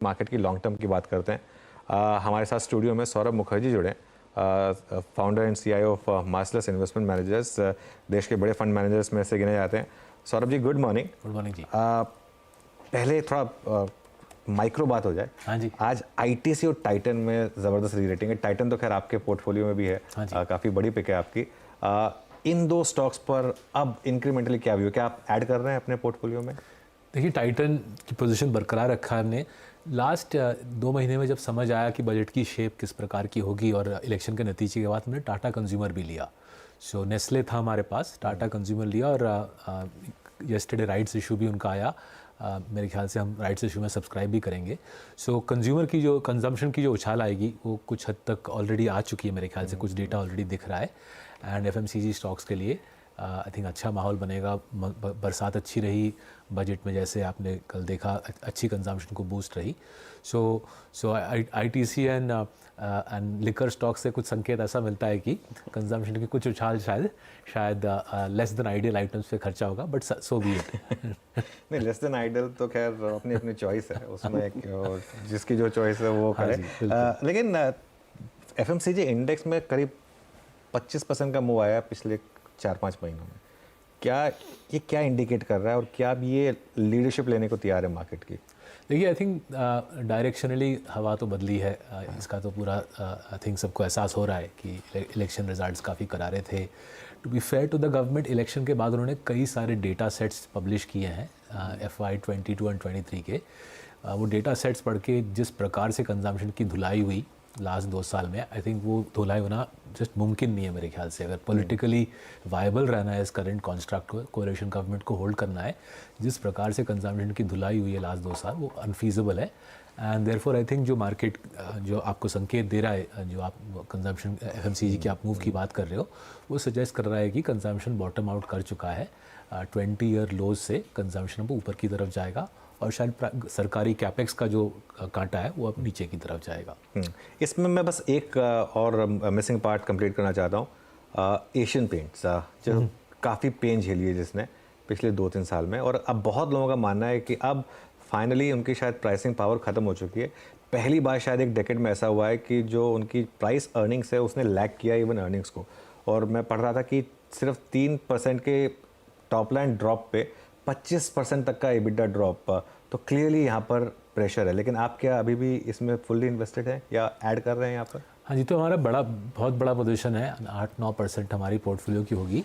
Market की long term की बात करते हैं। हमारे साथ स्टूडियो में सौरभ मुखर्जी जुड़े, founder and CEO of मार्सलस investment managers, देश के बड़े फंड मैनेजर्स में से गिने जाते हैं। Saurabh ji, good morning. Good morning जी। पहले थोड़ा माइक्रो बात हो जाए। हाँ जी। आज आईटीसी और टाइटन में ज़बरदस्त री रेटिंग है। टाइटन तो खैर आपके पोर्टफोलियो में भी है। हाँ जी। काफ़ी बड़ी पिक है आपकी। इन दो स्टॉक्स पर अब इंक्रीमेंटली क्या व्यू, क्या आप ऐड कर रहे हैं अपने पोर्टफोलियो में? देखिए, टाइटन की पोजीशन बरकरार रखा है हमने। लास्ट 2 महीने में जब समझ आया कि बजट की शेप किस प्रकार की होगी और इलेक्शन के नतीजे के बाद हमने टाटा कंज्यूमर भी लिया। सो नेस्ले था हमारे पास, टाटा कंज्यूमर लिया और येस्टरडे राइट्स इशू भी उनका आया। मेरे ख्याल से हम राइट्स इशू में सब्सक्राइब भी करेंगे। सो कंज्यूमर की जो कंजम्पशन की जो उछाल आएगी वो कुछ हद तक ऑलरेडी आ चुकी है। मेरे ख्याल से कुछ डेटा ऑलरेडी दिख रहा है। एंड एफएमसीजी स्टॉक्स के लिए आई थिंक अच्छा माहौल बनेगा। बरसात अच्छी रही बजट में, जैसे आपने कल देखा, अच्छी कंजम्पशन को बूस्ट रही। सो आईटीसी एंड लिकर स्टॉक से कुछ संकेत ऐसा मिलता है कि कंजम्पशन की कुछ उछाल शायद लेस देन आइडियल आइटम्स पे खर्चा होगा, बट सो बी इट। नहीं, लेस देन आइडियल तो खैर अपनी अपनी चॉइस है, उसमें जिसकी जो चॉइस है वो करे। लेकिन एफएमसीजी इंडेक्स में करीब 25% का मूव आया पिछले 4-5 महीनों में। क्या इंडिकेट कर रहा है और क्या अब ये लीडरशिप लेने को तैयार है मार्केट की? देखिए, आई थिंक डायरेक्शनली हवा तो बदली है। इसका तो पूरा आई थिंक सबको एहसास हो रहा है कि इलेक्शन रिजल्ट्स काफ़ी करारे थे। To be fair to the government, election के बाद उन्होंने कई सारे डेटा सेट्स पब्लिश किए हैं FY 22 और 23 के। वो डेटा सेट्स पढ़ के जिस प्रकार से कंजम्पशन की धुलाई हुई लास्ट 2 साल में, आई थिंक वो धुलाई होना जस्ट मुमकिन नहीं है मेरे ख्याल से। अगर पॉलिटिकली वायबल रहना है इस करंट कॉन्स्ट्रक्ट को, कोalition गवर्नमेंट को होल्ड करना है, जिस प्रकार से कंजम्पशन की धुलाई हुई है लास्ट 2 साल, वो अनफीजिबल है। एंड देयरफॉर आई थिंक जो मार्केट जो आपको संकेत दे रहा है, जो आप कंजम्पशन एफएमसीजी की आप मूव की बात कर रहे हो, वो सजेस्ट कर रहा है कि कंजम्पशन बॉटम आउट कर चुका है। 20 ईयर लोज से कंजम्पशन अब ऊपर की तरफ जाएगा और शायद सरकारी कैपेक्स का जो कांटा है वो अब नीचे की तरफ जाएगा। इसमें मैं बस एक और मिसिंग पार्ट कंप्लीट करना चाहता हूँ। एशियन पेंट्स जो काफ़ी पेन झेली है जिसने पिछले 2-3 साल में, और अब बहुत लोगों का मानना है कि अब फाइनली उनकी शायद प्राइसिंग पावर ख़त्म हो चुकी है। पहली बार शायद एक डेकेड में ऐसा हुआ है कि जो उनकी प्राइस अर्निंग्स है उसने लैग किया इवन अर्निंग्स को। और मैं पढ़ रहा था कि सिर्फ 3% के टॉप लाइन ड्रॉप पे 25% तक का EBITDA ड्रॉप, तो क्लियरली यहाँ पर प्रेशर है। लेकिन आप क्या अभी भी इसमें फुल्ली इन्वेस्टेड हैं या ऐड कर रहे हैं यहाँ पर? हाँ जी, तो हमारा बहुत बड़ा पोजीशन है, 8-9% हमारी पोर्टफोलियो की होगी।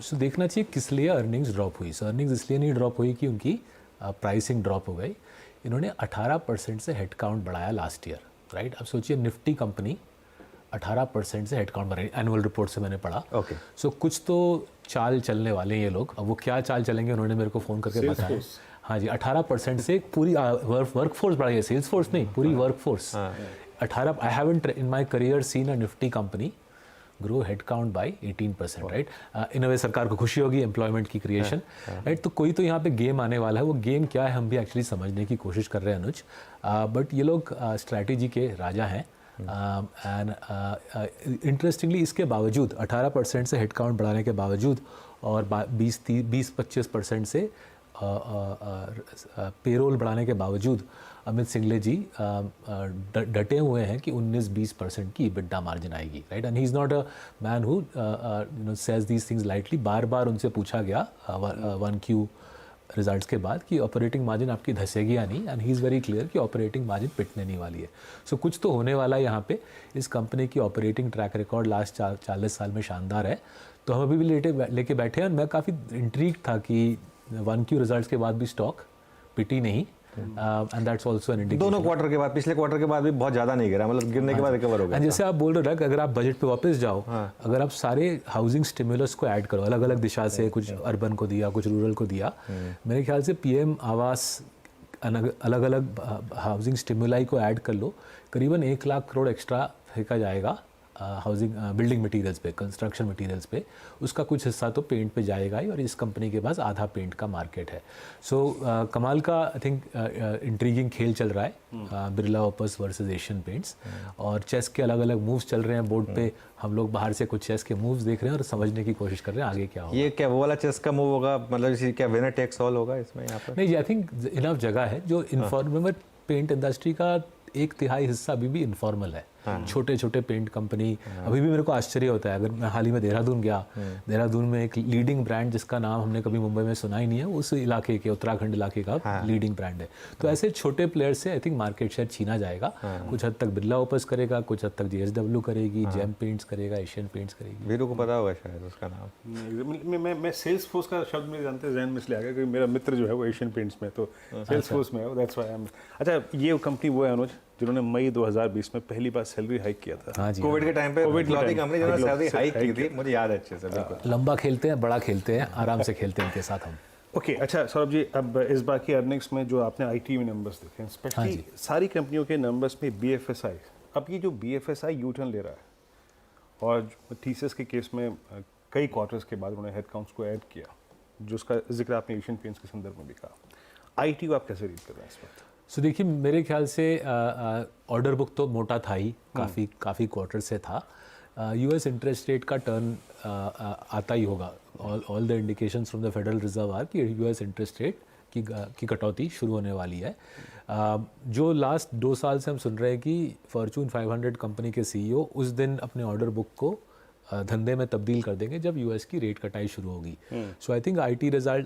सो देखना चाहिए किस लिए अर्निंग्स ड्रॉप हुई। सो अर्निंग्स इसलिए नहीं ड्रॉप हुई कि उनकी प्राइसिंग ड्रॉप हो गई। इन्होंने 18% से हेड काउंट बढ़ाया लास्ट ईयर, राइट। अब सोचिए, निफ्टी कंपनी 18% से हेड काउंट बढ़ाई, एनुअल रिपोर्ट से मैंने पढ़ा। ओके। सो कुछ तो चाल चलने वाले हैं ये लोग। अब वो क्या चाल चलेंगे उन्होंने मेरे को फ़ोन करके बताया। हाँ जी, 18% से पूरी वर्कफोर्स बढ़ाई है, सेल्स फोर्स नहीं, पूरी workforce. 18 I haven't in my career seen a Nifty company grow head count by 18%, right. In a way सरकार को खुशी होगी एम्प्लॉयमेंट की क्रिएशन, राइट। तो कोई तो यहाँ पे गेम आने वाला है। वो गेम क्या है हम भी एक्चुअली समझने की कोशिश कर रहे हैं, अनुज। बट ये लोग स्ट्रैटेजी के राजा हैं। एंड इंटरेस्टिंगली इसके बावजूद 18% से हेड काउंट बढ़ाने के बावजूद और 20-25% से पेरोल बढ़ाने के बावजूद अमित सिंगले जी डटे हुए हैं कि 19-20% की EBITDA मार्जिन आएगी, right. And he is not a man who says these things lightly. बार बार उनसे पूछा गया 1Q रिजल्ट्स के बाद कि ऑपरेटिंग मार्जिन आपकी धसेगी या नहीं, and he is very clear कि ऑपरेटिंग मार्जिन पिटने नहीं वाली है। सो कुछ तो होने वाला है यहाँ पे। इस कंपनी की ऑपरेटिंग ट्रैक रिकॉर्ड लास्ट 40 साल में शानदार है। तो हम अभी भी लेके बैठे हैं। मैं काफ़ी इंट्रीग था कि 1Q रिजल्ट्स के बाद भी स्टॉक पिटी नहीं, and that's also an indication. दोनों क्वार्टर के बाद, पिछले क्वार्टर के बाद भी बहुत ज़्यादा नहीं गिरा, मतलब गिरने के बाद रिकवर हो गया। जैसे आप बोल रहे हो, अगर आप बजट पे वापस जाओ, अगर आप सारे हाउसिंग स्टिमुलस को ऐड करो, अलग अलग दिशा से, कुछ अर्बन को दिया, कुछ रूरल को दिया, मेरे ख्याल से PM आवास, अलग अलग हाउसिंग स्टिमुलाई को ऐड कर लो, करीबन 1 लाख करोड़ एक्स्ट्रा फेंका जाएगा हाउसिंग बिल्डिंग मटेरियल्स पे, कंस्ट्रक्शन मटेरियल्स पे। उसका कुछ हिस्सा तो पेंट पे जाएगा ही, और इस कंपनी के पास आधा पेंट का मार्केट है। सो कमाल का आई थिंक इंट्रीगिंग खेल चल रहा है, Birla opus versus Asian paints. और चेस के अलग अलग मूव्स चल रहे हैं बोर्ड पे। हम लोग बाहर से कुछ चेस के मूव्स देख रहे हैं और समझने की कोशिश कर रहे हैं आगे क्या होगा। ये क्या वो वाला चेस का मूव होगा, मतलब क्या विनर टेक्स ऑल होगा इसमें यहाँ पर? नहीं जी, आई थिंक इनफ जगह है जो इन्फॉर्मेटिव पेंट इंडस्ट्री का 1/3 हिस्सा अभी भी इनफॉर्मल है। छोटे छोटे पेंट कंपनी, अभी भी मेरे को आश्चर्य होता है। अगर मैं हाल ही में देहरादून गया, देहरादून में एक लीडिंग ब्रांड जिसका नाम हमने कभी मुंबई में सुना ही नहीं है, उस इलाके के, उत्तराखंड इलाके का लीडिंग ब्रांड है। तो ऐसे छोटे प्लेयर्स से आई थिंक मार्केट शेयर छीना जाएगा। कुछ हद तक बिरला ओपस करेगा, कुछ हद तक JSW करेगी, जेम पेंट्स करेगा, एशियन पेंट्स करेगी। वीरू को पता होगा शायद उसका नाम। मैं सेल्स फोर्स का शब्द मेरे जानते जहन में इसलिए आ गया क्योंकि मेरा मित्र जो है वो एशियन पेंट्स में, तो सेल्स फोर्स में है, दैट्स व्हाई आई एम। अच्छा, ये कंपनी वो है अनुज जिन्होंने मई 2020 में पहली बार सैलरी हाइक किया था। हाँ जी, कोविड के टाइम पे इकलौती कंपनी जिन्होंने सैलरी हाइक की थी, मुझे याद है अच्छे से, बिल्कुल। लंबा खेलते हैं, बड़ा खेलते हैं, आराम से खेलते हैं इनके साथ हम। ओके, अच्छा सौरभ जी, अब इस बार की अर्निंग्स में जो आपने आईटी में नंबर्स देखे हैं, स्पेशली सारी कंपनियों के नंबर्स में BFSI, अब ये जो BFSI यूटर्न ले रहा है, और TCS के केस में कई क्वार्टर्स के बाद उन्होंने हेडकाउंट्स को ऐड किया, जो उसका जिक्र आपने एशियन पेंट्स के संदर्भ में भी कहा, आईटी को आप कैसे रीड कर रहे हैं इस वक्त? सो देखिए, मेरे ख्याल से ऑर्डर बुक तो मोटा था ही, काफ़ी क्वार्टर से था। US इंटरेस्ट रेट का टर्न आता ही होगा। All the indications from the federal reserve are कि US इंटरेस्ट रेट की कटौती शुरू होने वाली है। जो लास्ट 2 साल से हम सुन रहे हैं कि फॉर्चून 500 कंपनी के CEO उस दिन अपने ऑर्डर बुक को धंधे में तब्दील कर देंगे जब US की रेट कटाई शुरू होगी। So I think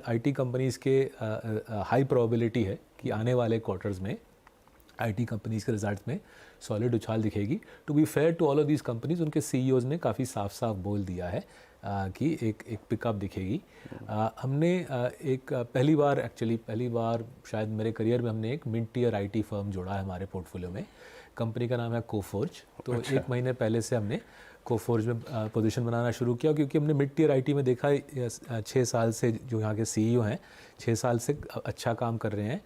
IT companies के हाई प्रोबेबिलिटी है कि आने वाले क्वार्टर्स में IT कंपनीज़ के रिजल्ट्स में सॉलिड उछाल दिखेगी। To be fair to all of these companies, उनके CEOs ने काफ़ी साफ साफ बोल दिया है कि एक पिकअप दिखेगी। हमने पहली बार शायद मेरे करियर में हमने एक मिड टियर IT फर्म जोड़ा है हमारे पोर्टफोलियो में। कंपनी का नाम है कोफोर्ज। तो 1 महीने पहले से हमने कोफोर्ज में पोजीशन बनाना शुरू किया, क्योंकि हमने मिड टियर IT में देखा 6 साल से जो यहाँ के CEO हैं 6 साल से अच्छा काम कर रहे हैं।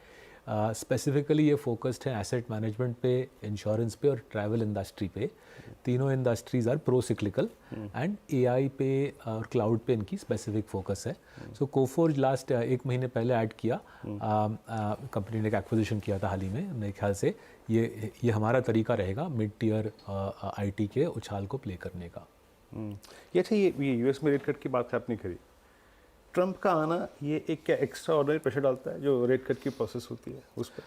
स्पेसिफिकली ये फोकस्ड है एसेट मैनेजमेंट पे, इंश्योरेंस पे और ट्रैवल इंडस्ट्री पे। तीनों industries are procyclical and AI पे और क्लाउड पे इनकी स्पेसिफिक फोकस है। सो कोफोर्ज लास्ट 1 महीने पहले ऐड किया, कंपनी ने एक एक्विजिशन किया था हाल ही में। मेरे ख्याल से ये हमारा तरीका रहेगा मिड टियर IT के उछाल को प्ले करने का। ये अच्छा, ये US में रेट कट की बात आपने करी, ट्रंप का आना ये एक क्या एक्स्ट्रा ऑर्डिनरी प्रेशर डालता है जो रेट कट की प्रोसेस होती है उस पर?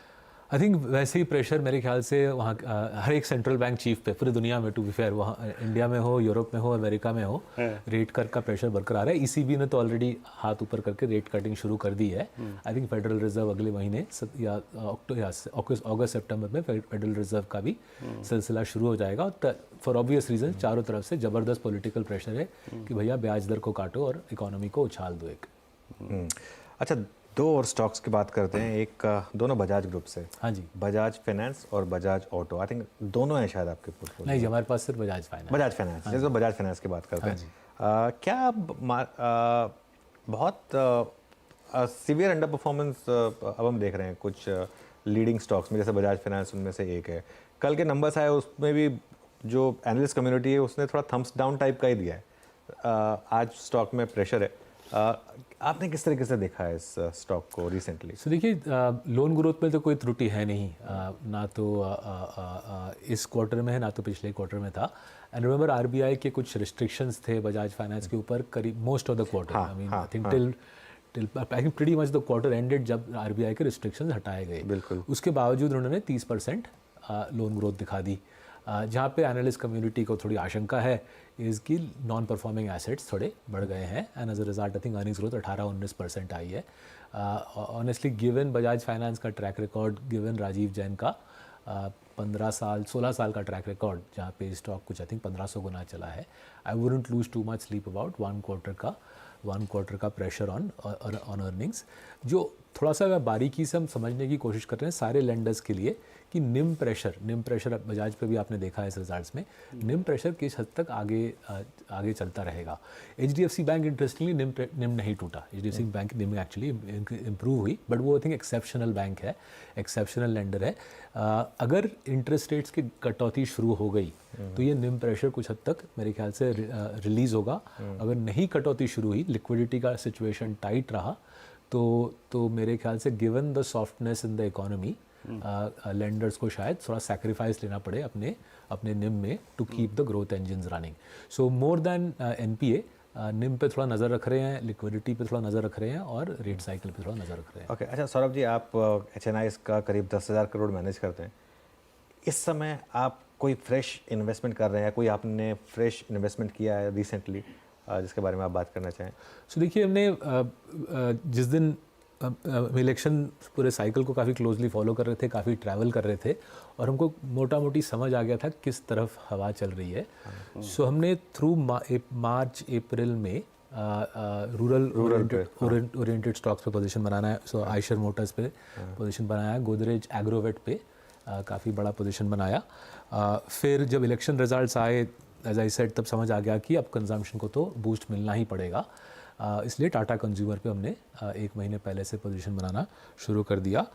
आई थिंक वैसे ही प्रेशर मेरे ख्याल से वहाँ हर एक सेंट्रल बैंक चीफ पे पूरी दुनिया में, टू बी फेयर, वहाँ इंडिया में हो, यूरोप में हो, अमेरिका में हो, रेट कट का प्रेशर बरकरार है। ECB ने तो ऑलरेडी हाथ ऊपर करके रेट कटिंग शुरू कर दी है। आई थिंक फेडरल रिजर्व अगले महीने या अगस्त सितंबर में फेडरल रिजर्व का भी सिलसिला शुरू हो जाएगा। फॉर ऑब्वियस रीजन चारों तरफ से ज़बरदस्त पॉलिटिकल प्रेशर है कि भैया ब्याज दर को काटो और इकोनॉमी को उछाल दो एक। अच्छा, 2 और स्टॉक्स की बात करते हैं। एक दोनों बजाज ग्रुप से। हाँ जी, बजाज फाइनेंस और बजाज ऑटो, आई थिंक दोनों हैं शायद आपके पोर्टफोलियो। नहीं जी, हमारे पास सिर्फ बजाज फाइनेंस। जैसे बजाज फाइनेंस की बात करते हैं, क्या बहुत सीवियर अंडर परफॉर्मेंस अब हम देख रहे हैं कुछ लीडिंग स्टॉक्स में, जैसे बजाज फाइनेंस उनमें से एक है। कल के नंबर्स आए, उसमें भी जो एनालिस्ट कम्युनिटी है उसने थोड़ा थम्स डाउन टाइप का ही दिया है। आज स्टॉक में प्रेशर है। आपने किस तरीके से देखा है इस स्टॉक को रिसेंटली? सो देखिए, लोन ग्रोथ में तो कोई त्रुटि है नहीं, ना तो इस क्वार्टर में है ना तो पिछले क्वार्टर में था। एंड रिमेंबर RBI के कुछ रिस्ट्रिक्शंस थे बजाज फाइनेंस के ऊपर करीब most of the quarter. I mean I think till pretty much the quarter ended जब RBI के रिस्ट्रिक्शंस हटाए गए। बिल्कुल। उसके बावजूद उन्होंने 30% लोन ग्रोथ दिखा दी। जहाँ पे एनालिस्ट कम्युनिटी को थोड़ी आशंका है इज़ कि नॉन परफॉर्मिंग एसेट्स थोड़े बढ़ गए हैं and as a result I think earnings growth 18-19% आई है। ऑनेस्टली गिवन बजाज फाइनेंस का track record, given Rajiv Jain का 16 साल का ट्रैक रिकॉर्ड, जहाँ पे स्टॉक कुछ आई थिंक 1500 गुना चला है, I wouldn't lose too much sleep about one quarter का प्रेशर ऑन अर्निंग्स। जो थोड़ा सा बारीकी से हम समझने की कोशिश कर रहे हैं सारे लेंडर्स के लिए कि निम प्रेशर बजाज पे भी आपने देखा है इस रिजल्ट्स में, निम प्रेशर किस हद तक आगे चलता रहेगा। HDFC बैंक इंटरेस्टिंगली निम नहीं टूटा। HDFC बैंक निम एक्चुअली इम्प्रूव हुई, बट वो आई थिंक एक्सेप्शनल बैंक है, एक्सेप्शनल लेंडर है। अगर इंटरेस्ट रेट्स की कटौती शुरू हो गई तो ये निम प्रेशर कुछ हद तक मेरे ख्याल से रिलीज़ होगा। अगर नहीं कटौती शुरू हुई, लिक्विडिटी का सिचुएशन टाइट रहा, तो मेरे ख्याल से given the softness in the economy lenders को शायद थोड़ा सैक्रिफाइस लेना पड़े अपने निम में to keep the growth engines running. So more than NPA NIM पे थोड़ा नज़र रख रहे हैं, लिक्विडिटी पे थोड़ा नज़र रख रहे हैं और रेट साइकिल पे थोड़ा नज़र रख रहे हैं। ओके अच्छा सौरभ जी, आप HNIs का करीब 10,000 करोड़ मैनेज करते हैं। इस समय आप कोई फ्रेश इन्वेस्टमेंट कर रहे हैं, कोई आपने फ्रेश इन्वेस्टमेंट किया है रिसेंटली जिसके बारे में आप बात करना चाहें? सो देखिए, हमने जिस दिन इलेक्शन पूरे साइकिल को काफ़ी क्लोजली फॉलो कर रहे थे, काफ़ी ट्रैवल कर रहे थे और हमको मोटा मोटी समझ आ गया था किस तरफ हवा चल रही है। सो हमने थ्रू मार्च अप्रैल में रूरल ओरिएंटेड स्टॉक्स पे पोजीशन बनाना है। सो आयशर मोटर्स पे पोजीशन बनाया है, गोदरेज एग्रोवेट पे काफ़ी बड़ा पोजीशन बनाया। फिर जब इलेक्शन रिजल्ट्स आए, एज आई सेड, तब समझ आ गया कि अब कंजम्पशन को तो बूस्ट मिलना ही पड़ेगा। इसलिए टाटा कंज्यूमर पे हमने 1 महीने पहले से पोजीशन बनाना शुरू कर दिया।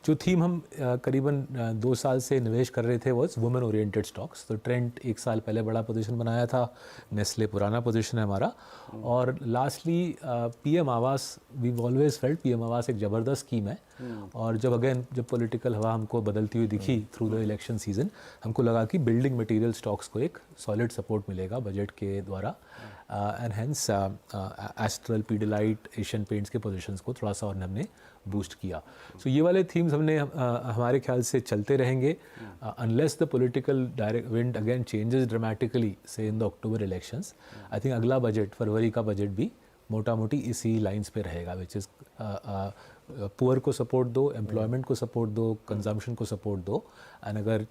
जो थीम हम करीबन 2 साल से निवेश कर रहे थे वॉज वुमेन ओरिएंटेड स्टॉक्स। तो ट्रेंड 1 साल पहले बड़ा पोजीशन बनाया था, नेस्ले पुराना पोजीशन है हमारा। और लास्टली पीएम आवास, वी ऑलवेज फेल्ट पीएम आवास एक ज़बरदस्त स्कीम है। और जब पॉलिटिकल हवा हमको बदलती हुई दिखी थ्रू द इलेक्शन सीजन, हमको लगा कि बिल्डिंग मटेरियल स्टॉक्स को एक सॉलिड सपोर्ट मिलेगा बजट के द्वारा। And hence Astral, Pidilite, Asian Paints के पोजीशंस को थोड़ा सा और हमने बूस्ट किया। सो ये वाले थीम्स हमने हमारे ख्याल से चलते रहेंगे unless the political direct wind again changes dramatically से in the October elections. I think अगला बजट, फरवरी का बजट भी मोटा मोटी इसी लाइंस पे रहेगा, विच इज़ पुअर को सपोर्ट दो, एम्प्लॉयमेंट को सपोर्ट दो, कंजम्पशन को सपोर्ट दो, एंड अगर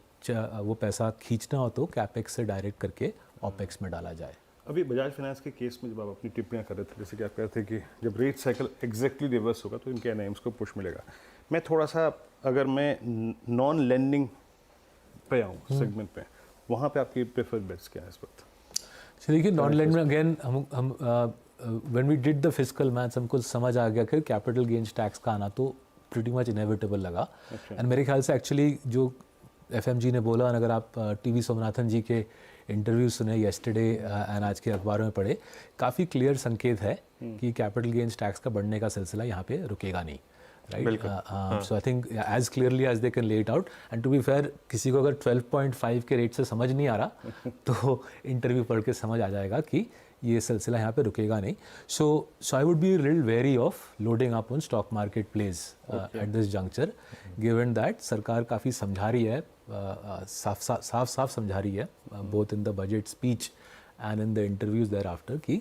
वो पैसा खींचना हो तो कैपेक्स से डायरेक्ट करके ऑपेक्स में डाला जाए। अभी बजाज फाइनेंस के केस में जब आप अपनी टिप्पणियां कर रहे थे, जैसे कि आप कह रहे थे कि जब रेट साइकिल एग्जैक्टली रिवर्स होगा तो इनके एनआईएम्स को पुश मिलेगा। मैं थोड़ा सा, अगर मैं नॉन लैंडिंग पे आऊँ सेगमेंट पे, वहाँ पे आपकी प्रेफर्ड बेट्स क्या है इस वक्त? देखिए, नॉन लैंड में अगेन हम when we did the physical maths, हमको समझ आ गया कि कैपिटल गेन्स टैक्स का आना तो प्रीटी मच इनएविटेबल लगा। एंड मेरे ख्याल से एक्चुअली जो FMG ने बोला, अगर आप TV सोमनाथन जी के इंटरव्यू सुने येस्टरडे एंड आज के अखबारों में पढ़े, काफ़ी क्लियर संकेत है कि कैपिटल गेन्स टैक्स का बढ़ने का सिलसिला यहाँ पे रुकेगा नहीं, right? So I think as clearly as they can lay it out. And to be fair, किसी को अगर 12.5 के रेट से समझ नहीं आ रहा तो इंटरव्यू पढ़ के समझ आ जाएगा कि ये सिलसिला यहाँ पे रुकेगा नहीं। So I would be real very of loading up on stock market plays at this juncture, given that सरकार काफ़ी समझा रही है, साफ समझा रही है, both in the budget speech and in the interviews देयर आफ्टर, कि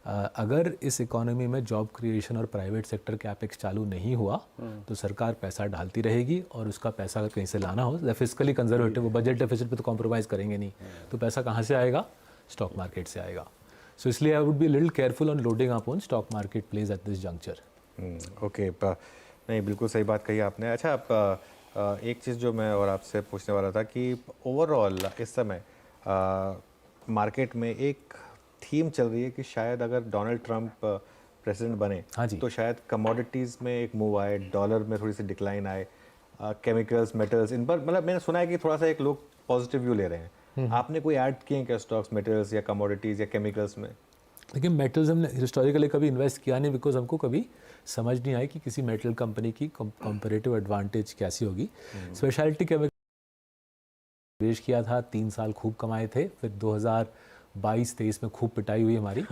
अगर इस इकोनॉमी में जॉब क्रिएशन और प्राइवेट सेक्टर कैपेक्स चालू नहीं हुआ तो सरकार पैसा डालती रहेगी, और उसका पैसा अगर कहीं से लाना हो, फिजिकली कंजर्वेटिव, वो बजट डेफिसिट पे तो कॉम्प्रोमाइज़ करेंगे नहीं, तो पैसा कहाँ से आएगा? स्टॉक मार्केट से आएगा। सो इसलिए आई would be little careful on loading up on stock market plays at this juncture. Okay, नहीं बिल्कुल सही बात कही आपने। अच्छा, आप एक चीज़ जो मैं और आपसे पूछने वाला था कि ओवरऑल इस समय मार्केट में एक थीम चल रही है कि शायद अगर डोनाल्ड ट्रंप प्रेसिडेंट बने, हाँ जी, तो शायद कमोडिटीज़ में एक मूव आए, डॉलर में थोड़ी सी डिक्लाइन आए, केमिकल्स, मेटल्स, इन पर मतलब मैंने सुना है कि थोड़ा सा एक लोग पॉजिटिव व्यू ले रहे हैं। आपने कोई ऐड किए हैं क्या स्टॉक्स, मेटल्स या कमोडिटीज़ या केमिकल्स में? लेकिन मेटल्स हमने हिस्टोरिकली कभी इन्वेस्ट किया नहीं, बिकॉज हमको कभी समझ नहीं आई कि किसी मेटल कंपनी की कंपैरेटिव एडवांटेज कैसी होगी। स्पेशलिटी केमिकल निवेश किया था, 3 साल खूब कमाए थे, फिर 2022-23 में खूब पिटाई हुई हमारी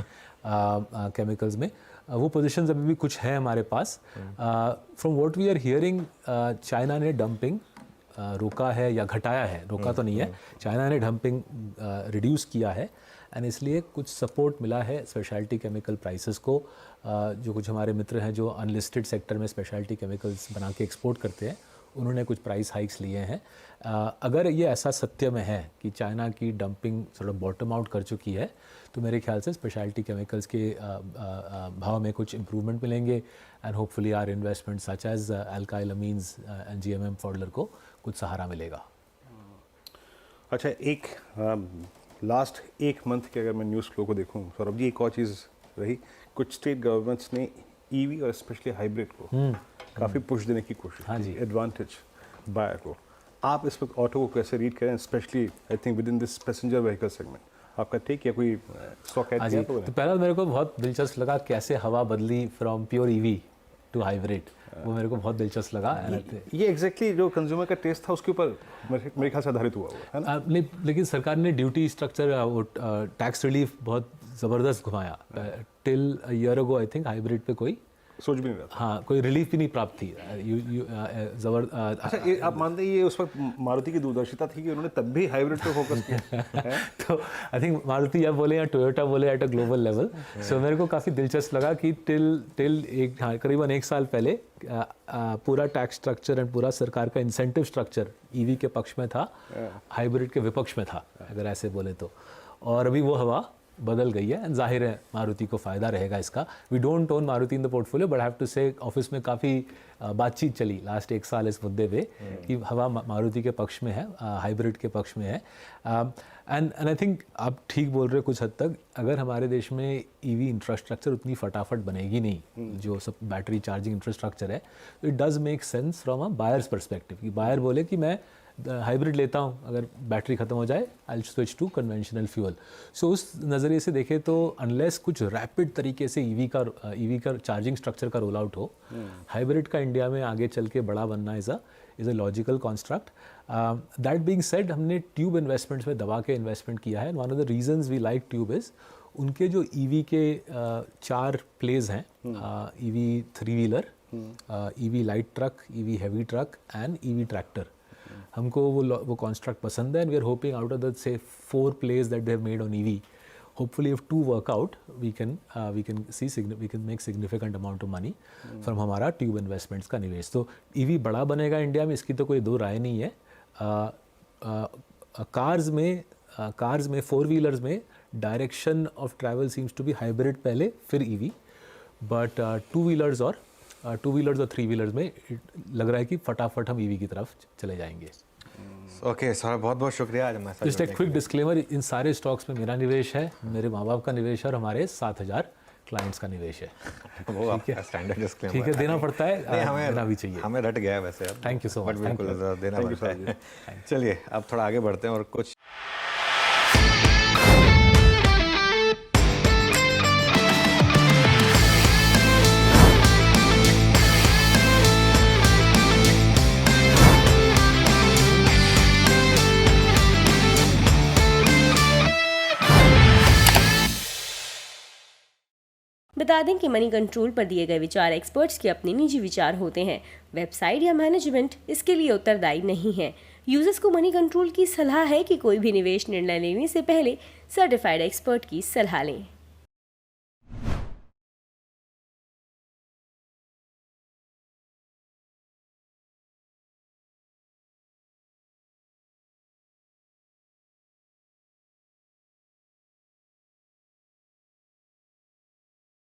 केमिकल्स में। वो पोजीशंस अभी भी कुछ है हमारे पास। From what we are hearing, China ने डंपिंग रोका है या घटाया है, रोका तो नहीं है, चाइना ने डंपिंग रिड्यूस किया है, एंड इसलिए कुछ सपोर्ट मिला है स्पेशलिटी केमिकल प्राइसेस को। जो कुछ हमारे मित्र हैं जो अनलिस्टेड सेक्टर में स्पेशलिटी केमिकल्स बना के एक्सपोर्ट करते हैं, उन्होंने कुछ प्राइस हाइक्स लिए हैं। अगर ये ऐसा सत्य में है कि चाइना की dumping sort of bottom out कर चुकी है, तो मेरे ख्याल से स्पेशलिटी केमिकल्स के भाव में कुछ इम्प्रूवमेंट मिलेंगे, and hopefully our investment such as alkyl amines and GMM Pfaudler को कुछ सहारा मिलेगा। अच्छा, एक लास्ट 1 मंथ के अगर मैं न्यूज़ फ्लो को देखूं सौरभ जी, एक और चीज़ रही, कुछ स्टेट गवर्नमेंट्स ने EV और स्पेशली हाइब्रिड को काफ़ी पुश देने की कोशिश की, एडवांटेज बायर को। आप इस वक्त ऑटो को कैसे रीड करें, specially I think with in this passenger vehicle segment? आपका टेक या कोई स्टॉक ऐड किया? तो पहला मेरे को बहुत दिलचस्प लगा कैसे हवा बदली from pure EV to hybrid, वो मेरे को बहुत दिलचस्प लगा। ये एग्जैक्टली जो कंज्यूमर का टेस्ट था उसके ऊपर मेरे ख्याल से आधारित हुआ है ना? लेकिन सरकार ने ड्यूटी स्ट्रक्चर, वो टैक्स रिलीफ बहुत ज़बरदस्त घुमाया। Till a year ago I think hybrid पे कोई सोच भी नहीं रहा था। हाँ, कोई रिलीफ भी नहीं प्राप्त थी। अच्छा, ये आप मानते हैं ये उस वक्त मारुति की दूरदर्शिता थी कि उन्होंने तब भी हाइब्रिड पे फोकस किया है? तो आई थिंक मारुति या बोले या टोयोटा बोले एट अ ग्लोबल लेवल। सो मेरे को काफ़ी दिलचस्प लगा कि टिल एक करीबन 1 साल पहले पूरा टैक्स स्ट्रक्चर एंड पूरा सरकार का इंसेंटिव स्ट्रक्चर ईवी के पक्ष में था, हाइब्रिड के विपक्ष में था, अगर ऐसे बोले तो। और अभी वो हवा बदल गई है, जाहिर है मारुति को फ़ायदा रहेगा इसका। We don't own Maruti in the portfolio, but have to say office में काफ़ी बातचीत चली लास्ट 1 साल इस मुद्दे पे कि हवा मारुति के पक्ष में है, हाइब्रिड के पक्ष में है। एंड आई थिंक आप ठीक बोल रहे हो कुछ हद तक। अगर हमारे देश में ईवी इंफ्रास्ट्रक्चर उतनी फटाफट बनेगी नहीं, जो सब बैटरी चार्जिंग इंफ्रास्ट्रक्चर है, तो it does make sense from a buyers perspective कि बायर बोले कि मैं हाइब्रिड लेता हूँ, अगर बैटरी ख़त्म हो जाए I switch to conventional fuel. So उस नज़रिए से देखें तो अनलेस कुछ रैपिड तरीके से ईवी का चार्जिंग स्ट्रक्चर का रोल आउट हो, हाइब्रिड का इंडिया में आगे चल के बड़ा बनना is a logical construct. That being said, हमने ट्यूब इन्वेस्टमेंट्स में दबा के इन्वेस्टमेंट किया है। One of the reasons we like tube is उनके जो ईवी के 4 प्लेज हैं, EV 3 wheeler, EV light truck, EV heavy truck and EV tractor. हमको वो कॉन्स्ट्रक्ट पसंद है, and we are hoping out of the से 4 plays that they have made on EV, hopefully if 2 work out we can make significant amount of money from हमारा tube investments का निवेश। तो EV बड़ा बनेगा इंडिया में, इसकी तो कोई दो राय नहीं है। कार्स में 4 व्हीलर्स में direction of travel seems to be hybrid पहले, फिर ईवी, बट 2 व्हीलर्स और 3 व्हीलर्स में लग रहा है कि फटाफट हम ईवी की तरफ चले जाएंगे। ओके सर, बहुत बहुत शुक्रिया आज हमारे साथ। जस्ट एक क्विक डिस्क्लेमर, इन सारे स्टॉक्स में मेरा निवेश है, मेरे माँ बाप का निवेश है और हमारे 7000 क्लाइंट्स का निवेश है। वो आपका स्टैंडर्ड डिस्क्लेमर ठीक है, देना पड़ता है, देना भी चाहिए। हमें रट गया है वैसे अब। Thank you so much. बिल्कुल देना पड़ता है। चलिए अब थोड़ा आगे बढ़ते हैं और कुछ बता दें कि मनी कंट्रोल पर दिए गए विचार एक्सपर्ट्स के अपने निजी विचार होते हैं। वेबसाइट या मैनेजमेंट इसके लिए उत्तरदायी नहीं है। यूजर्स को मनी कंट्रोल की सलाह है कि कोई भी निवेश निर्णय लेने से पहले सर्टिफाइड एक्सपर्ट की सलाह लें।